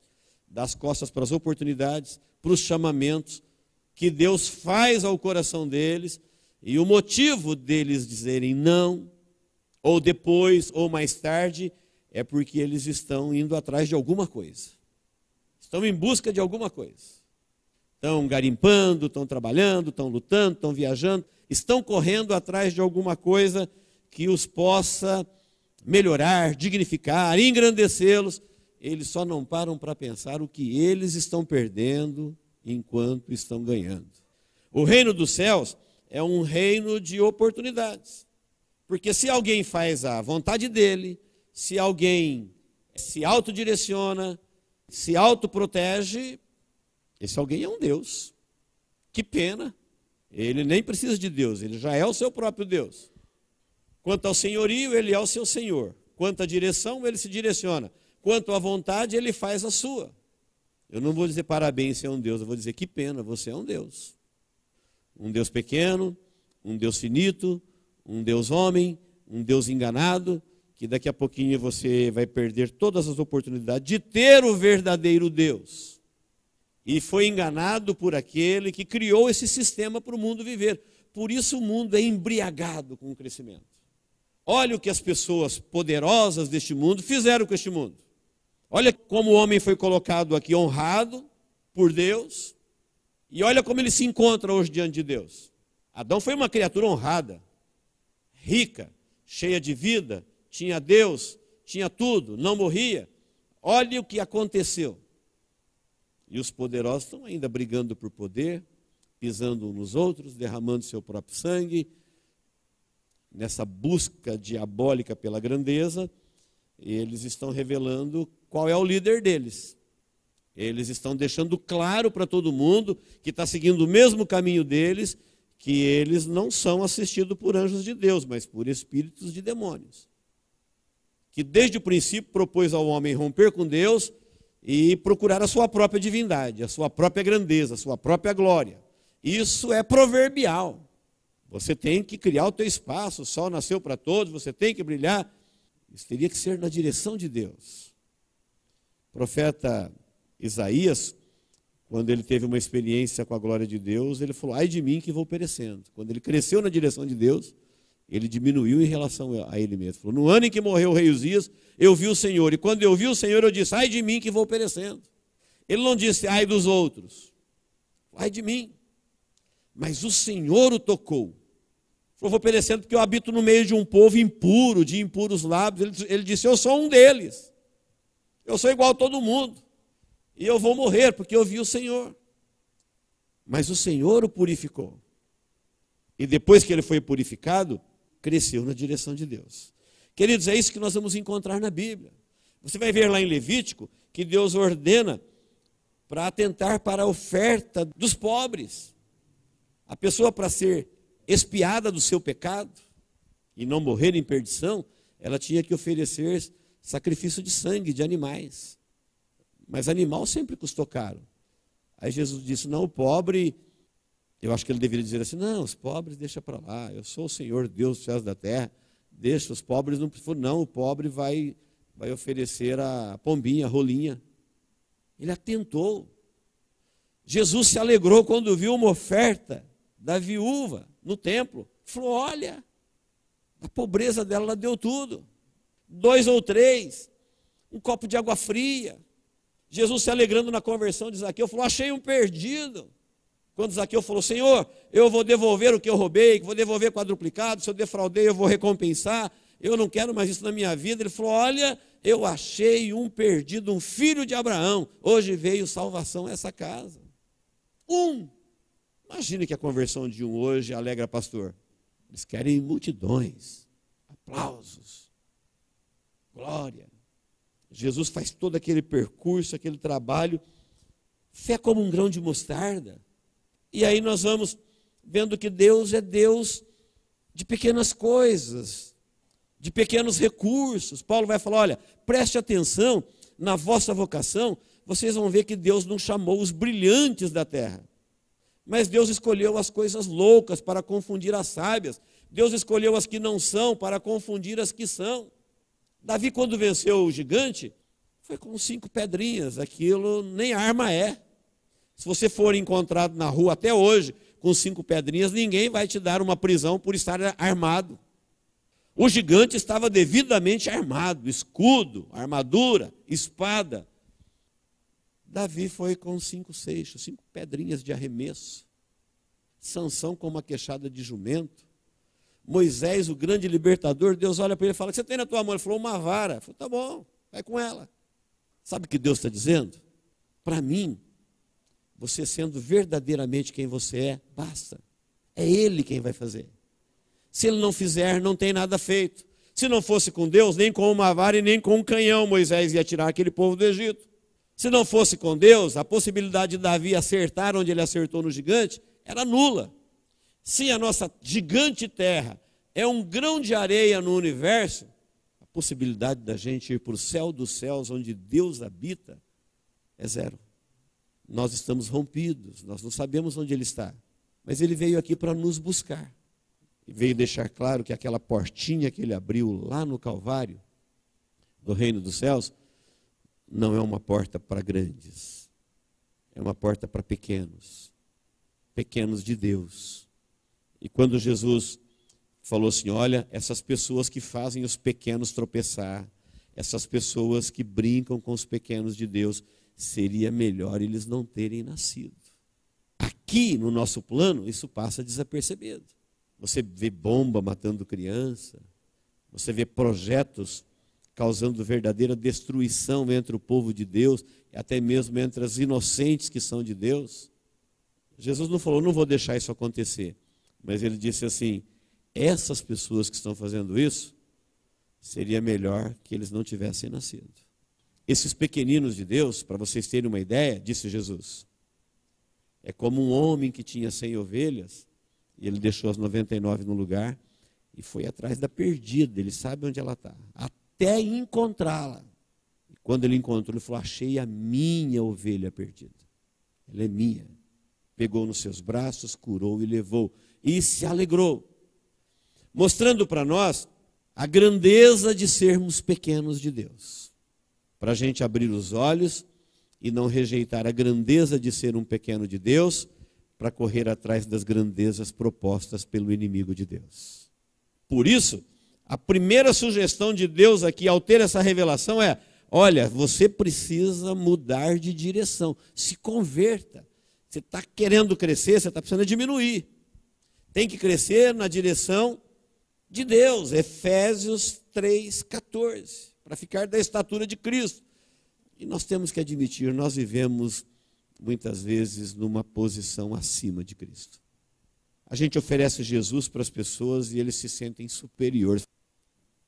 dá as costas para as oportunidades, para os chamamentos que Deus faz ao coração deles, e o motivo deles dizerem não, ou depois, ou mais tarde, é porque eles estão indo atrás de alguma coisa. Estão em busca de alguma coisa. Estão garimpando, estão trabalhando, estão lutando, estão viajando, estão correndo atrás de alguma coisa que os possa melhorar, dignificar, engrandecê-los. Eles só não param para pensar o que eles estão perdendo enquanto estão ganhando. O reino dos céus é um reino de oportunidades. Porque se alguém faz a vontade dele, se alguém se autodireciona, se autoprotege, esse alguém é um Deus. Que pena. Ele nem precisa de Deus, ele já é o seu próprio Deus. Quanto ao senhorio, ele é o seu senhor. Quanto à direção, ele se direciona. Quanto à vontade, ele faz a sua. Eu não vou dizer parabéns, você é um Deus, eu vou dizer que pena, você é um Deus. Um Deus pequeno, um Deus finito, um Deus homem, um Deus enganado, que daqui a pouquinho você vai perder todas as oportunidades de ter o verdadeiro Deus. E foi enganado por aquele que criou esse sistema para o mundo viver. Por isso o mundo é embriagado com o crescimento. Olha o que as pessoas poderosas deste mundo fizeram com este mundo. Olha como o homem foi colocado aqui honrado por Deus. E olha como ele se encontra hoje diante de Deus. Adão foi uma criatura honrada, rica, cheia de vida, tinha Deus, tinha tudo, não morria. Olha o que aconteceu. E os poderosos estão ainda brigando por poder, pisando uns nos outros, derramando seu próprio sangue, nessa busca diabólica pela grandeza. Eles estão revelando qual é o líder deles. Eles estão deixando claro para todo mundo que está seguindo o mesmo caminho deles, que eles não são assistidos por anjos de Deus, mas por espíritos de demônios. Que desde o princípio propôs ao homem romper com Deus e procurar a sua própria divindade, a sua própria grandeza, a sua própria glória. Isso é proverbial. Você tem que criar o teu espaço, o sol nasceu para todos, você tem que brilhar. Isso teria que ser na direção de Deus. O profeta Isaías, quando ele teve uma experiência com a glória de Deus, ele falou, ai de mim que vou perecendo. Quando ele cresceu na direção de Deus, ele diminuiu em relação a ele mesmo. Falou, no ano em que morreu o rei Uzias, eu vi o Senhor. E quando eu vi o Senhor, eu disse, ai de mim que vou perecendo. Ele não disse, ai dos outros. Ai de mim. Mas o Senhor o tocou. Falou, vou perecendo porque eu habito no meio de um povo impuro, de impuros lábios. Ele disse, eu sou um deles. Eu sou igual a todo mundo. E eu vou morrer porque eu vi o Senhor. Mas o Senhor o purificou. E depois que ele foi purificado, cresceu na direção de Deus. Queridos, é isso que nós vamos encontrar na Bíblia. Você vai ver lá em Levítico que Deus ordena para atentar para a oferta dos pobres. A pessoa, para ser expiada do seu pecado e não morrer em perdição, ela tinha que oferecer sacrifício de sangue de animais. Mas animal sempre custou caro. Aí Jesus disse, não, o pobre, eu acho que ele deveria dizer assim, não, os pobres deixa para lá, eu sou o Senhor Deus dos céus e da terra, deixa, os pobres não, o pobre vai oferecer a pombinha, a rolinha. Ele atentou. Jesus se alegrou quando viu uma oferta da viúva no templo. Falou, olha, a pobreza dela, ela deu tudo. 2 ou 3, um copo de água fria. Jesus se alegrando na conversão de Zaqueu, falou, achei um perdido. Quando Zaqueu falou, Senhor, eu vou devolver o que eu roubei, vou devolver quadruplicado, se eu defraudei eu vou recompensar, eu não quero mais isso na minha vida. Ele falou, olha, eu achei um perdido, um filho de Abraão, hoje veio salvação a essa casa. Imagine que a conversão de um hoje alegra pastor. Eles querem multidões, aplausos, glória. Jesus faz todo aquele percurso, aquele trabalho, fé como um grão de mostarda. E aí nós vamos vendo que Deus é Deus de pequenas coisas, de pequenos recursos. Paulo vai falar, olha, preste atenção na vossa vocação, vocês vão ver que Deus não chamou os brilhantes da terra, mas Deus escolheu as coisas loucas para confundir as sábias. Deus escolheu as que não são para confundir as que são. Davi, quando venceu o gigante, foi com 5 pedrinhas, aquilo nem arma é. Se você for encontrado na rua até hoje com 5 pedrinhas, ninguém vai te dar uma prisão por estar armado. O gigante estava devidamente armado, escudo, armadura, espada. Davi foi com 5 seixos, 5 pedrinhas de arremesso. Sansão com uma queixada de jumento. Moisés, o grande libertador, Deus olha para ele e fala, o que você tem na tua mão? Ele falou, uma vara. Ele falou, tá bom, vai com ela. Sabe o que Deus está dizendo? Para mim, você sendo verdadeiramente quem você é, basta. É Ele quem vai fazer. Se Ele não fizer, não tem nada feito. Se não fosse com Deus, nem com uma vara e nem com um canhão Moisés ia tirar aquele povo do Egito. Se não fosse com Deus, a possibilidade de Davi acertar onde ele acertou no gigante era nula. Se a nossa gigante terra é um grão de areia no universo, a possibilidade da gente ir para o céu dos céus, onde Deus habita, é zero. Nós estamos rompidos, nós não sabemos onde Ele está, mas Ele veio aqui para nos buscar. E veio deixar claro que aquela portinha que Ele abriu lá no Calvário, do reino dos céus, não é uma porta para grandes, é uma porta para pequenos, pequenos de Deus. E quando Jesus falou assim, olha, essas pessoas que fazem os pequenos tropeçar, essas pessoas que brincam com os pequenos de Deus, seria melhor eles não terem nascido. Aqui no nosso plano, isso passa desapercebido. Você vê bomba matando criança, você vê projetos causando verdadeira destruição entre o povo de Deus, e até mesmo entre as inocentes que são de Deus. Jesus não falou, não vou deixar isso acontecer, mas Ele disse assim, essas pessoas que estão fazendo isso, seria melhor que eles não tivessem nascido. Esses pequeninos de Deus, para vocês terem uma ideia, disse Jesus, é como um homem que tinha 100 ovelhas, e ele deixou as 99 no lugar, e foi atrás da perdida, ele sabe onde ela está, até encontrá-la. E quando ele encontrou, ele falou, achei a minha ovelha perdida, ela é minha. Pegou nos seus braços, curou e levou, e se alegrou, mostrando para nós a grandeza de sermos pequenos de Deus. Para a gente abrir os olhos e não rejeitar a grandeza de ser um pequeno de Deus, para correr atrás das grandezas propostas pelo inimigo de Deus. Por isso, a primeira sugestão de Deus aqui, ao ter essa revelação, é, olha, você precisa mudar de direção, se converta. Você está querendo crescer, você está precisando diminuir. Tem que crescer na direção de Deus, Efésios 3,14, para ficar da estatura de Cristo. E nós temos que admitir, nós vivemos muitas vezes numa posição acima de Cristo. A gente oferece Jesus para as pessoas e eles se sentem superiores.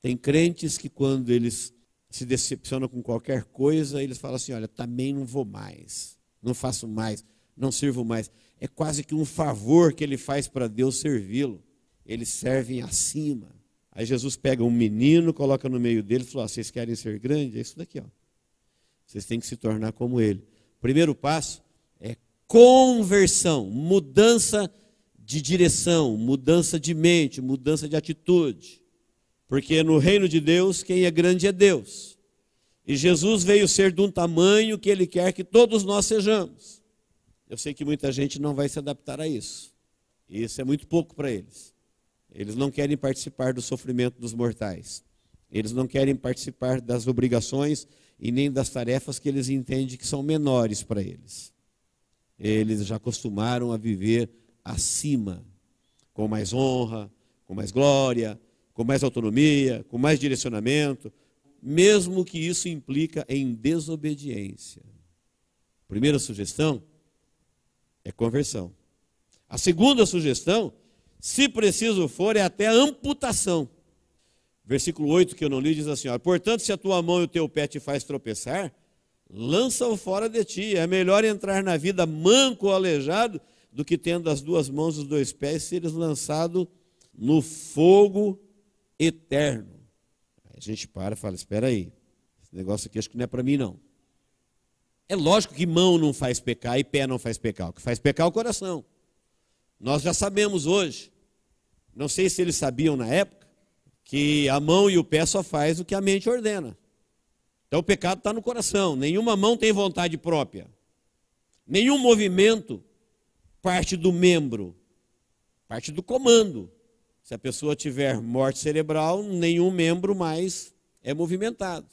Tem crentes que quando eles se decepcionam com qualquer coisa, eles falam assim, olha, também não vou mais. não faço mais, não sirvo mais. É quase que um favor que ele faz para Deus servi-lo. Eles servem acima. Aí Jesus pega um menino, coloca no meio dele e fala: vocês querem ser grandes? É isso daqui, ó. Vocês têm que se tornar como ele. O primeiro passo é conversão, mudança de direção, mudança de mente, mudança de atitude. Porque no reino de Deus, quem é grande é Deus. E Jesus veio ser de um tamanho que ele quer que todos nós sejamos. Eu sei que muita gente não vai se adaptar a isso. E isso é muito pouco para eles. Eles não querem participar do sofrimento dos mortais. Eles não querem participar das obrigações e nem das tarefas que eles entendem que são menores para eles. Eles já acostumaram a viver acima, com mais honra, com mais glória, com mais autonomia, com mais direcionamento, mesmo que isso implica em desobediência. Primeira sugestão é conversão. A segunda sugestão, se preciso for, é até amputação. Versículo 8 que eu não li diz assim: ó, portanto, se a tua mão e o teu pé te faz tropeçar, lança-o fora de ti. É melhor entrar na vida manco ou aleijado do que tendo as duas mãos e os dois pés seres lançado no fogo eterno. Aí a gente para e fala: espera aí, esse negócio aqui acho que não é para mim não. É lógico que mão não faz pecar e pé não faz pecar. O que faz pecar é o coração. Nós já sabemos hoje, não sei se eles sabiam na época, que a mão e o pé só faz o que a mente ordena. Então o pecado está no coração. Nenhuma mão tem vontade própria. Nenhum movimento parte do membro, parte do comando. Se a pessoa tiver morte cerebral, nenhum membro mais é movimentado.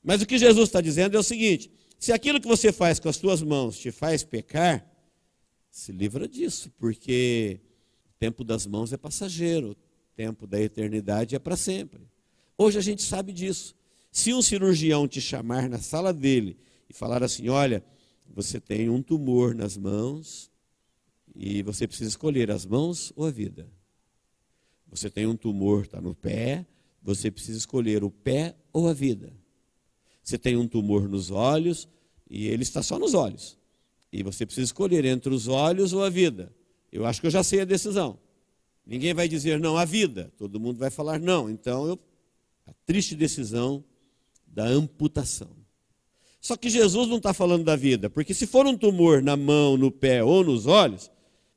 Mas o que Jesus está dizendo é o seguinte: se aquilo que você faz com as suas mãos te faz pecar, se livra disso, porque o tempo das mãos é passageiro, o tempo da eternidade é para sempre. Hoje a gente sabe disso. Se um cirurgião te chamar na sala dele e falar assim: olha, você tem um tumor nas mãos e você precisa escolher as mãos ou a vida. Você tem um tumor, está no pé, você precisa escolher o pé ou a vida. Você tem um tumor nos olhos e ele está só nos olhos. E você precisa escolher entre os olhos ou a vida. Eu acho que eu já sei a decisão. Ninguém vai dizer não, a vida. Todo mundo vai falar não. Então, a triste decisão da amputação. Só que Jesus não está falando da vida, porque se for um tumor na mão, no pé ou nos olhos,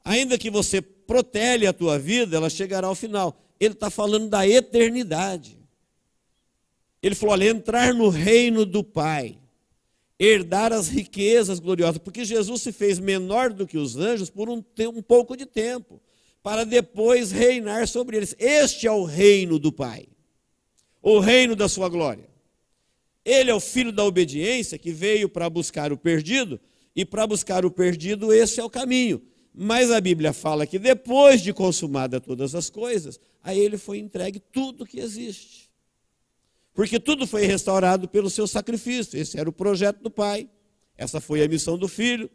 ainda que você protele a tua vida, ela chegará ao final. Ele está falando da eternidade. Ele falou: olha, entrar no reino do Pai, herdar as riquezas gloriosas, porque Jesus se fez menor do que os anjos por um pouco de tempo, para depois reinar sobre eles. Este é o reino do Pai, o reino da sua glória. Ele é o filho da obediência que veio para buscar o perdido, e para buscar o perdido esse é o caminho. Mas a Bíblia fala que depois de consumada todas as coisas, a ele foi entregue tudo que existe. Porque tudo foi restaurado pelo seu sacrifício. Esse era o projeto do Pai. Essa foi a missão do Filho.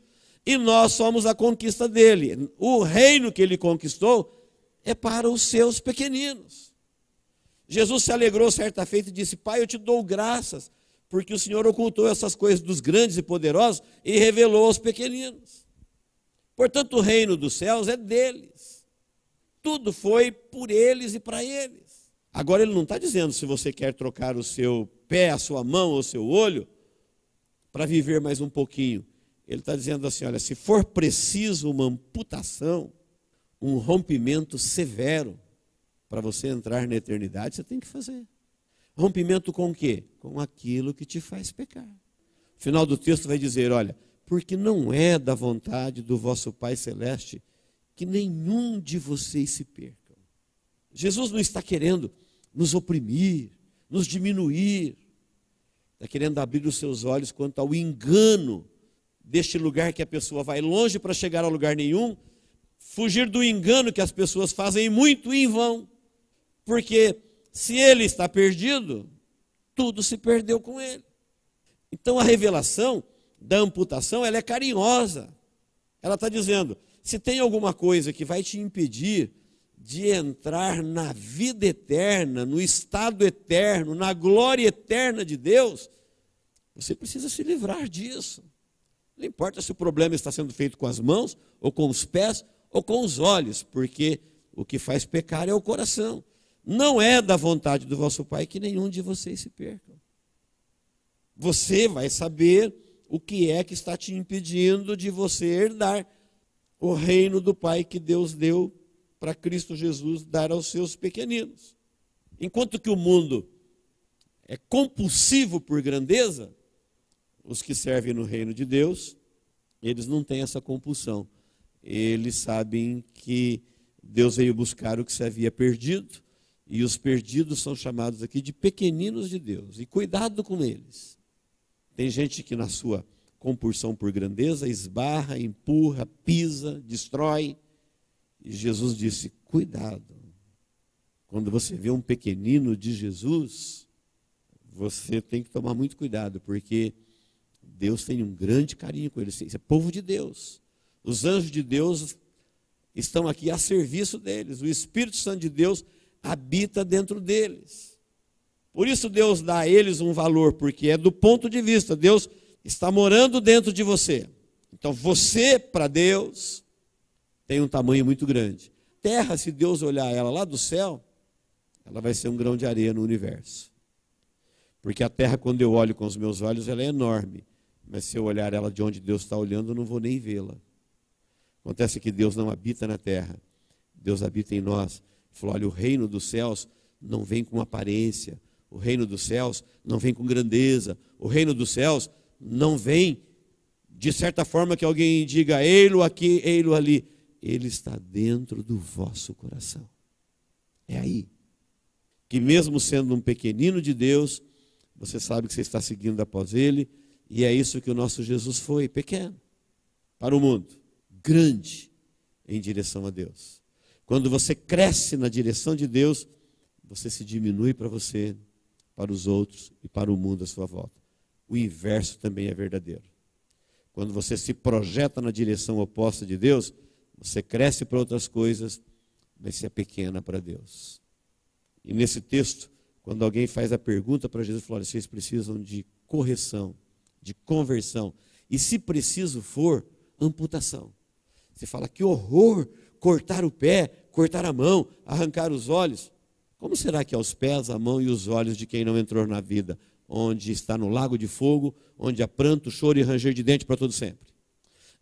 E nós somos a conquista dele. O reino que ele conquistou é para os seus pequeninos. Jesus se alegrou certa feita e disse: Pai, eu te dou graças, porque o Senhor ocultou essas coisas dos grandes e poderosos e revelou aos pequeninos. Portanto, o reino dos céus é deles. Tudo foi por eles e para eles. Agora ele não está dizendo se você quer trocar o seu pé, a sua mão ou o seu olho para viver mais um pouquinho. Ele está dizendo assim: olha, se for preciso uma amputação, um rompimento severo para você entrar na eternidade, você tem que fazer. Rompimento com o quê? Com aquilo que te faz pecar. O final do texto vai dizer: olha, porque não é da vontade do vosso Pai Celeste que nenhum de vocês se percam. Jesus não está querendo nos oprimir, nos diminuir. Está querendo abrir os seus olhos quanto ao engano deste lugar que a pessoa vai longe para chegar a lugar nenhum, fugir do engano que as pessoas fazem muito em vão. Porque se ele está perdido, tudo se perdeu com ele. Então a revelação da amputação, ela é carinhosa. Ela está dizendo: se tem alguma coisa que vai te impedir de entrar na vida eterna, no estado eterno, na glória eterna de Deus, você precisa se livrar disso. Não importa se o problema está sendo feito com as mãos, ou com os pés, ou com os olhos, porque o que faz pecar é o coração. Não é da vontade do vosso Pai que nenhum de vocês se perca. Você vai saber o que é que está te impedindo de você herdar o reino do Pai que Deus deu para Cristo Jesus dar aos seus pequeninos. Enquanto que o mundo é compulsivo por grandeza, os que servem no reino de Deus, eles não têm essa compulsão. Eles sabem que Deus veio buscar o que se havia perdido, e os perdidos são chamados aqui de pequeninos de Deus. E cuidado com eles. Tem gente que na sua compulsão por grandeza esbarra, empurra, pisa, destrói. E Jesus disse, cuidado. Quando você vê um pequenino de Jesus, você tem que tomar muito cuidado, porque Deus tem um grande carinho com eles. Isso é povo de Deus. Os anjos de Deus estão aqui a serviço deles. O Espírito Santo de Deus habita dentro deles. Por isso Deus dá a eles um valor, porque é do ponto de vista, Deus está morando dentro de você. Então você, para Deus, tem um tamanho muito grande. Terra, se Deus olhar ela lá do céu, ela vai ser um grão de areia no universo. Porque a terra, quando eu olho com os meus olhos, ela é enorme. Mas se eu olhar ela de onde Deus está olhando, eu não vou nem vê-la. Acontece que Deus não habita na terra. Deus habita em nós. Ele falou, olha, o reino dos céus não vem com aparência. O reino dos céus não vem com grandeza. O reino dos céus não vem de certa forma que alguém diga, ei-lo aqui, ei-lo ali. Ele está dentro do vosso coração. É aí. Que mesmo sendo um pequenino de Deus, você sabe que você está seguindo após Ele, e é isso que o nosso Jesus foi, pequeno, para o mundo, grande em direção a Deus. Quando você cresce na direção de Deus, você se diminui para você, para os outros e para o mundo à sua volta. O inverso também é verdadeiro. Quando você se projeta na direção oposta de Deus, você cresce para outras coisas, mas você é pequena para Deus. E nesse texto, quando alguém faz a pergunta para Jesus, fala, vocês precisam de correção, de conversão, e se preciso for, amputação. Você fala, que horror, cortar o pé, cortar a mão, arrancar os olhos. Como será que é os pés, a mão e os olhos de quem não entrou na vida, onde está no lago de fogo, onde há pranto, choro e ranger de dente para todo sempre?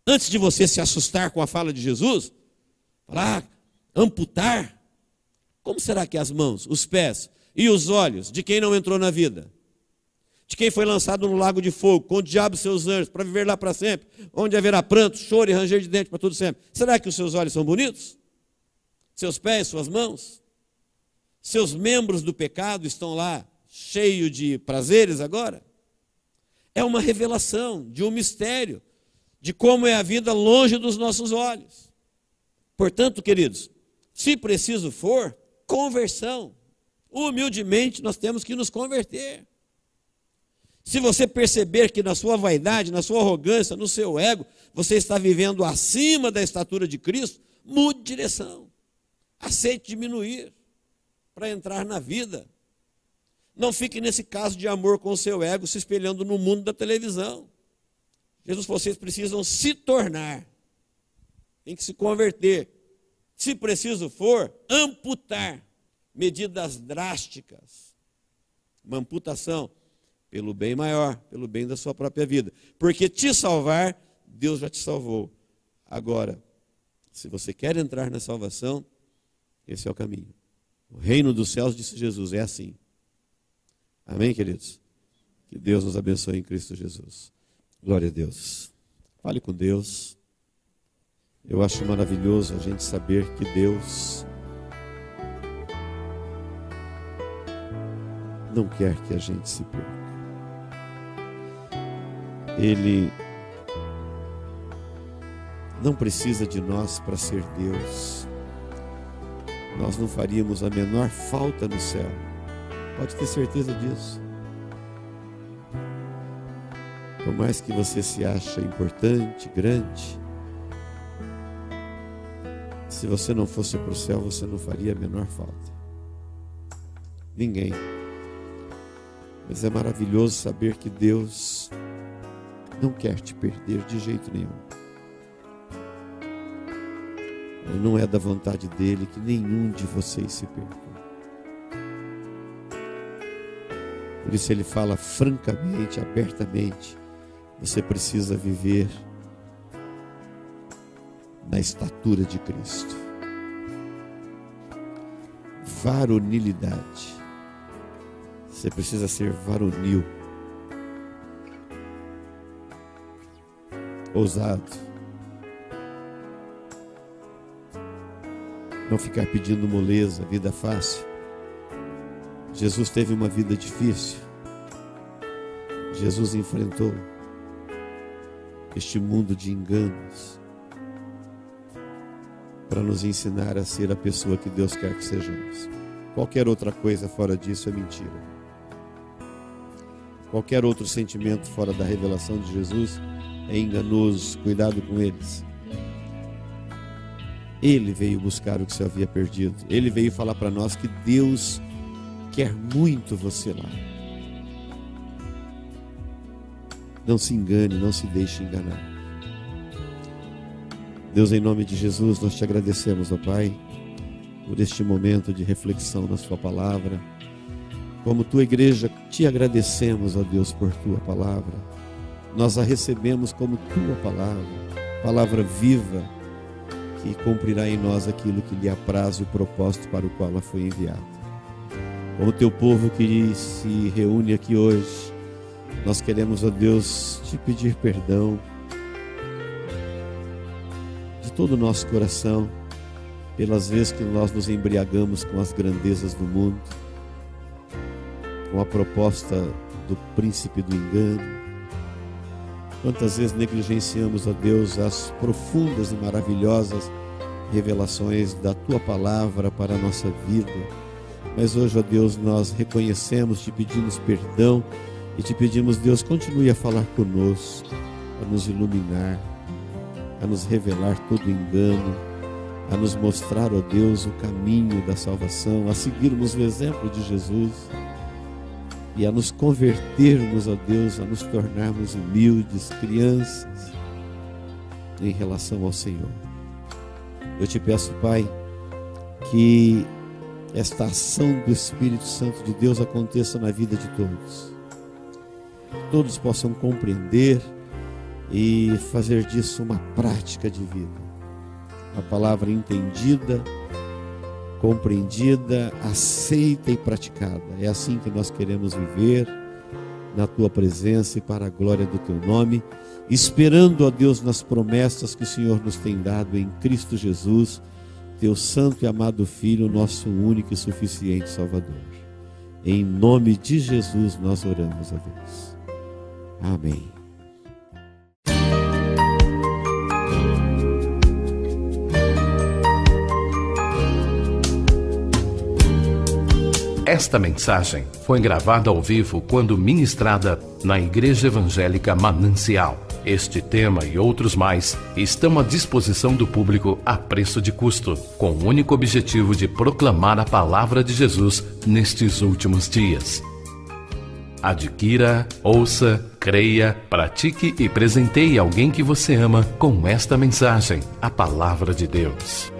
Antes de você se assustar com a fala de Jesus, falar, amputar, como será que é as mãos, os pés e os olhos de quem não entrou na vida? De quem foi lançado no lago de fogo, com o diabo e seus anjos, para viver lá para sempre, onde haverá pranto, choro e ranger de dente para todo sempre. Será que os seus olhos são bonitos? Seus pés, suas mãos? Seus membros do pecado estão lá, cheios de prazeres agora? É uma revelação de um mistério, de como é a vida longe dos nossos olhos. Portanto, queridos, se preciso for, conversão. Humildemente nós temos que nos converter. Se você perceber que na sua vaidade, na sua arrogância, no seu ego, você está vivendo acima da estatura de Cristo, mude de direção. Aceite diminuir para entrar na vida. Não fique nesse caso de amor com o seu ego se espelhando no mundo da televisão. Jesus, vocês precisam se tornar. Tem que se converter. Se preciso for, amputar. Medidas drásticas. Uma amputação pelo bem maior, pelo bem da sua própria vida. Porque te salvar, Deus já te salvou. Agora, se você quer entrar na salvação, esse é o caminho. O reino dos céus, disse Jesus, é assim. Amém, queridos? Que Deus nos abençoe em Cristo Jesus. Glória a Deus. Fale com Deus. Eu acho maravilhoso a gente saber que Deus não quer que a gente se perca. Ele não precisa de nós para ser Deus. Nós não faríamos a menor falta no céu. Pode ter certeza disso. Por mais que você se ache importante, grande, se você não fosse para o céu, você não faria a menor falta. Ninguém. Mas é maravilhoso saber que Deus não quer te perder de jeito nenhum. Não é da vontade dele que nenhum de vocês se perca. Por isso ele fala francamente, abertamente: você precisa viver na estatura de Cristo. Varonilidade. Você precisa ser varonil, ousado, não ficar pedindo moleza, vida fácil. Jesus teve uma vida difícil. Jesus enfrentou este mundo de enganos para nos ensinar a ser a pessoa que Deus quer que sejamos. Qualquer outra coisa fora disso é mentira. Qualquer outro sentimento fora da revelação de Jesus é enganoso. Cuidado com eles. Ele veio buscar o que se havia perdido. Ele veio falar para nós que Deus quer muito você lá. Não se engane, não se deixe enganar. Deus, em nome de Jesus, nós te agradecemos, ó Pai, por este momento de reflexão na sua palavra. Como tua igreja, te agradecemos, ó Deus, por tua palavra. Nós a recebemos como tua palavra viva, que cumprirá em nós aquilo que lhe apraz o propósito para o qual ela foi enviada. Como teu povo que se reúne aqui hoje, nós queremos, ó Deus, te pedir perdão de todo o nosso coração, pelas vezes que nós nos embriagamos com as grandezas do mundo, com a proposta do príncipe do engano. Quantas vezes negligenciamos, ó Deus, as profundas e maravilhosas revelações da tua palavra para a nossa vida. Mas hoje, ó Deus, nós reconhecemos, te pedimos perdão e te pedimos, Deus, continue a falar conosco, a nos iluminar, a nos revelar todo engano, a nos mostrar, ó Deus, o caminho da salvação, a seguirmos o exemplo de Jesus e a nos convertermos, ó Deus, a nos tornarmos humildes, crianças, em relação ao Senhor. Eu te peço, Pai, que esta ação do Espírito Santo de Deus aconteça na vida de todos. Todos possam compreender e fazer disso uma prática de vida. A palavra entendida, compreendida, aceita e praticada. É assim que nós queremos viver, na tua presença e para a glória do teu nome, esperando, ó Deus, nas promessas que o Senhor nos tem dado em Cristo Jesus, teu santo e amado Filho, nosso único e suficiente Salvador. Em nome de Jesus nós oramos, ó Deus. Amém.
Esta mensagem foi gravada ao vivo quando ministrada na Igreja Evangélica Manancial. Este tema e outros mais estão à disposição do público a preço de custo, com o único objetivo de proclamar a palavra de Jesus nestes últimos dias. Adquira, ouça, creia, pratique e presenteie alguém que você ama com esta mensagem, a palavra de Deus.